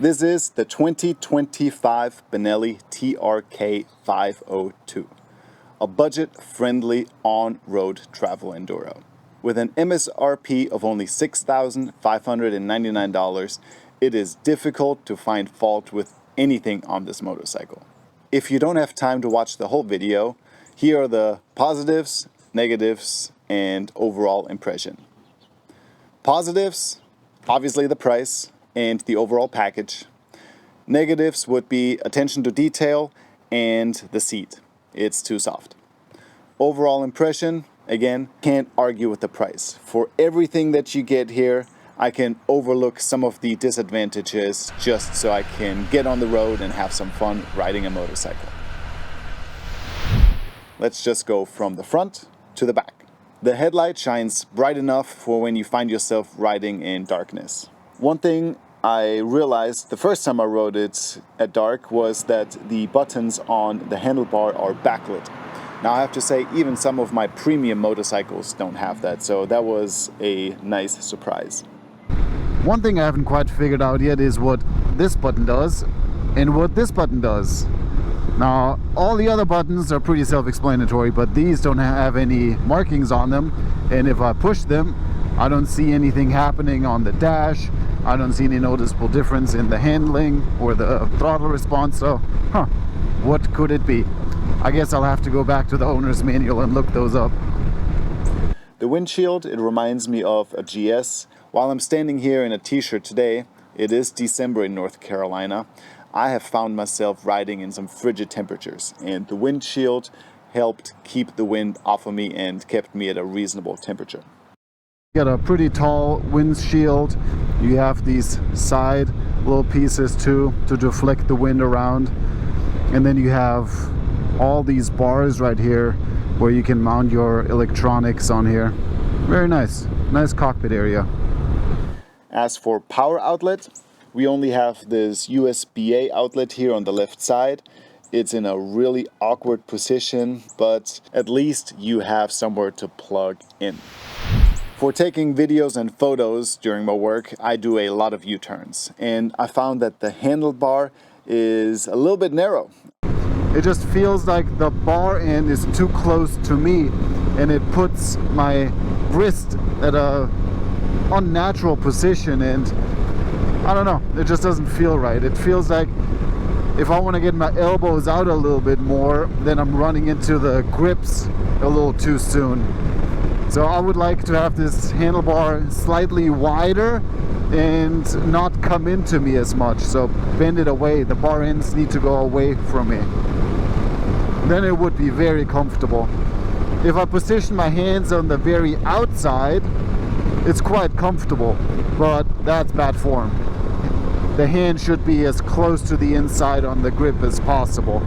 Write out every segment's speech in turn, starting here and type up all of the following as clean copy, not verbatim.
This is the 2025 Benelli TRK502, a budget-friendly on-road travel enduro. With an MSRP of only $6,599, it is difficult to find fault with anything on this motorcycle. If you don't have time to watch the whole video, here are the positives, negatives, and overall impression. Positives, obviously the price and the overall package. Negatives would be attention to detail and the seat. It's too soft. Overall impression, again, can't argue with the price. For everything that you get here, I can overlook some of the disadvantages just so I can get on the road and have some fun riding a motorcycle. Let's just go from the front to the back. The headlight shines bright enough for when you find yourself riding in darkness. One thing I realized the first time I rode it at dark was that the buttons on the handlebar are backlit. Now I have to say, even some of my premium motorcycles don't have that, so that was a nice surprise. One thing I haven't quite figured out yet is what this button does and what this button does. Now, all the other buttons are pretty self-explanatory, but these don't have any markings on them, and if I push them, I don't see anything happening on the dash. I don't see any noticeable difference in the handling or the throttle response, so, what could it be? I guess I'll have to go back to the owner's manual and look those up. The windshield, it reminds me of a GS. While I'm standing here in a t-shirt today, it is December in North Carolina, I have found myself riding in some frigid temperatures, and the windshield helped keep the wind off of me and kept me at a reasonable temperature. You got a pretty tall windshield. You have these side little pieces too to deflect the wind around, and then you have all these bars right here where you can mount your electronics on here. Very nice cockpit area. As for power outlet, we only have this USB-A outlet here on the left side. It's in a really awkward position, but at least you have somewhere to plug in. For taking videos and photos during my work, I do a lot of U-turns, and I found that the handlebar is a little bit narrow. It just feels like the bar end is too close to me, and it puts my wrist at a unnatural position, and I don't know, it just doesn't feel right. It feels like if I want to get my elbows out a little bit more, then I'm running into the grips a little too soon. So I would like to have this handlebar slightly wider and not come into me as much. So bend it away. The bar ends need to go away from me. Then it would be very comfortable. If I position my hands on the very outside, it's quite comfortable, but that's bad form. The hand should be as close to the inside on the grip as possible.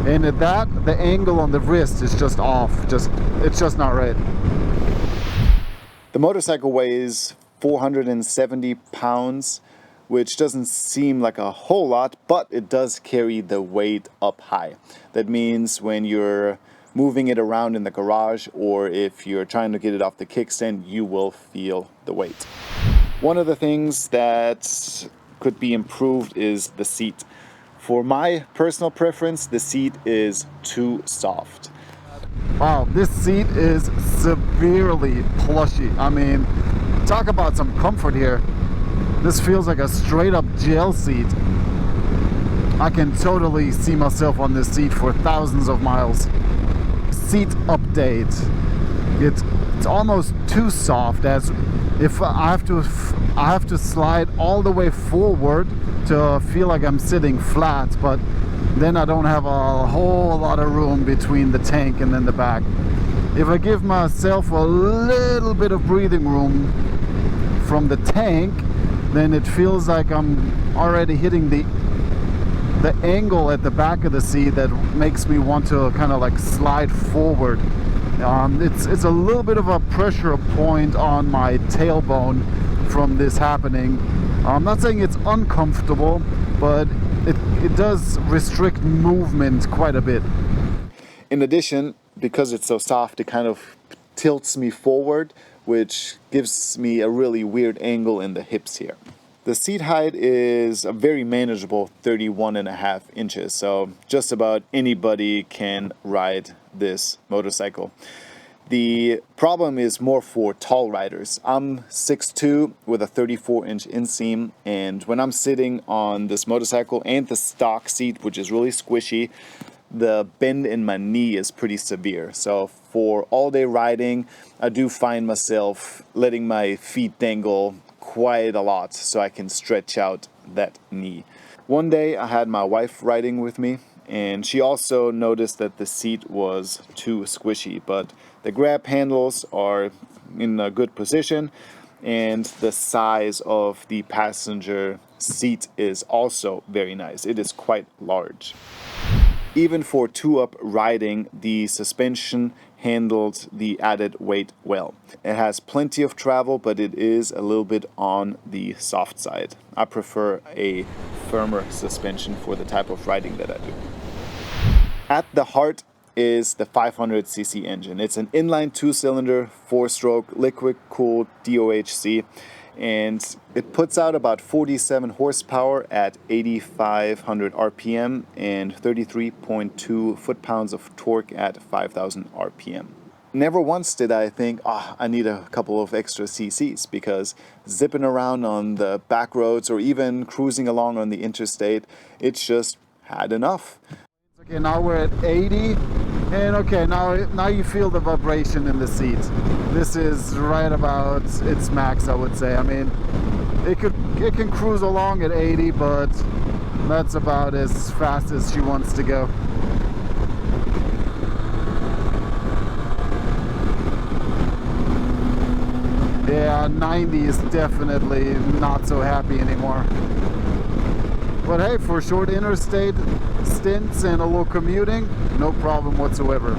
And at that, the angle on the wrist is just off. It's just not right. The motorcycle weighs 470 pounds, which doesn't seem like a whole lot, but it does carry the weight up high. That means when you're moving it around in the garage, or if you're trying to get it off the kickstand, you will feel the weight. One of the things that could be improved is the seat. For my personal preference, the seat is too soft. Wow, this seat is severely plushy. I mean, talk about some comfort here. This feels like a straight up jail seat. I can totally see myself on this seat for thousands of miles. Seat update. It's almost too soft, as if I have to slide all the way forward to feel like I'm sitting flat, but then I don't have a whole lot of room between the tank and then the back. If I give myself a little bit of breathing room from the tank, then it feels like I'm already hitting the angle at the back of the seat that makes me want to kind of like slide forward. It's a little bit of a pressure point on my tailbone from this happening. I'm not saying it's uncomfortable, but it does restrict movement quite a bit. In addition, because it's so soft, it kind of tilts me forward, which gives me a really weird angle in the hips here. The The seat height is a very manageable 31.5 inches, so just about anybody can ride this motorcycle. The problem is more for tall riders. I'm 6'2" with a 34-inch inseam, and when I'm sitting on this motorcycle and the stock seat, which is really squishy, the bend in my knee is pretty severe. So for all-day riding, I do find myself letting my feet dangle quite a lot so I can stretch out that knee. One day I had my wife riding with me, and she also noticed that the seat was too squishy, but the grab handles are in a good position, and the size of the passenger seat is also very nice. It is quite large. Even for two-up riding, the suspension handled the added weight well. It has plenty of travel, but it is a little bit on the soft side. I prefer a firmer suspension for the type of riding that I do. At the heart is the 500cc engine. It's an inline 2-cylinder, 4-stroke, liquid-cooled DOHC, and it puts out about 47 horsepower at 8,500 RPM and 33.2 foot-pounds of torque at 5,000 RPM. Never once did I think, I need a couple of extra cc's, because zipping around on the back roads or even cruising along on the interstate, it's just had enough. Okay, now we're at 80, and okay, now you feel the vibration in the seat. This is right about its max, I would say. I mean, it can cruise along at 80, but that's about as fast as she wants to go. Yeah, 90 is definitely not so happy anymore. But hey, for short interstate stints and a little commuting, no problem whatsoever.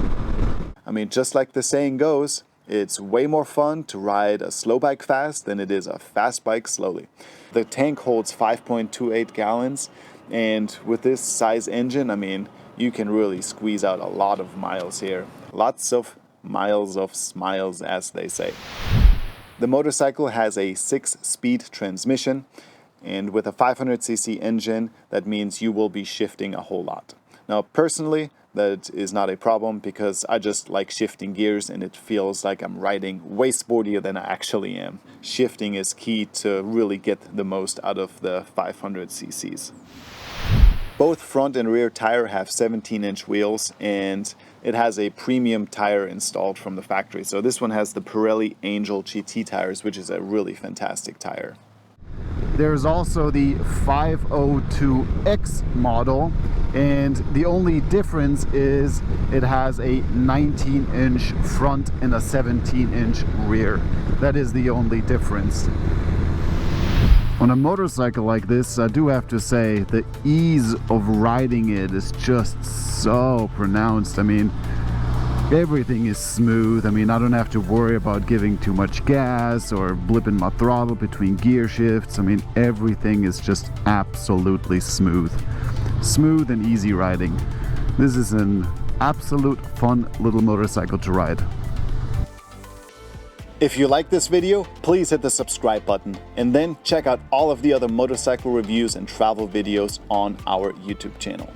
I mean, just like the saying goes, it's way more fun to ride a slow bike fast than it is a fast bike slowly. The tank holds 5.28 gallons, and with this size engine, I mean, you can really squeeze out a lot of miles here. Lots of miles of smiles, as they say. The motorcycle has a 6-speed transmission, and with a 500cc engine, that means you will be shifting a whole lot. Now, personally, that is not a problem, because I just like shifting gears and it feels like I'm riding way sportier than I actually am. Shifting is key to really get the most out of the 500cc's. Both front and rear tire have 17-inch wheels, and it has a premium tire installed from the factory. So this one has the Pirelli Angel GT tires, which is a really fantastic tire. There's also the 502X model, and the only difference is it has a 19-inch front and a 17-inch rear. That is the only difference. On a motorcycle like this, I do have to say the ease of riding it is just so pronounced. I mean, everything is smooth. I mean, I don't have to worry about giving too much gas or blipping my throttle between gear shifts. I mean, everything is just absolutely smooth. Smooth and easy riding. This is an absolute fun little motorcycle to ride. If you like this video, please hit the subscribe button, and then check out all of the other motorcycle reviews and travel videos on our YouTube channel.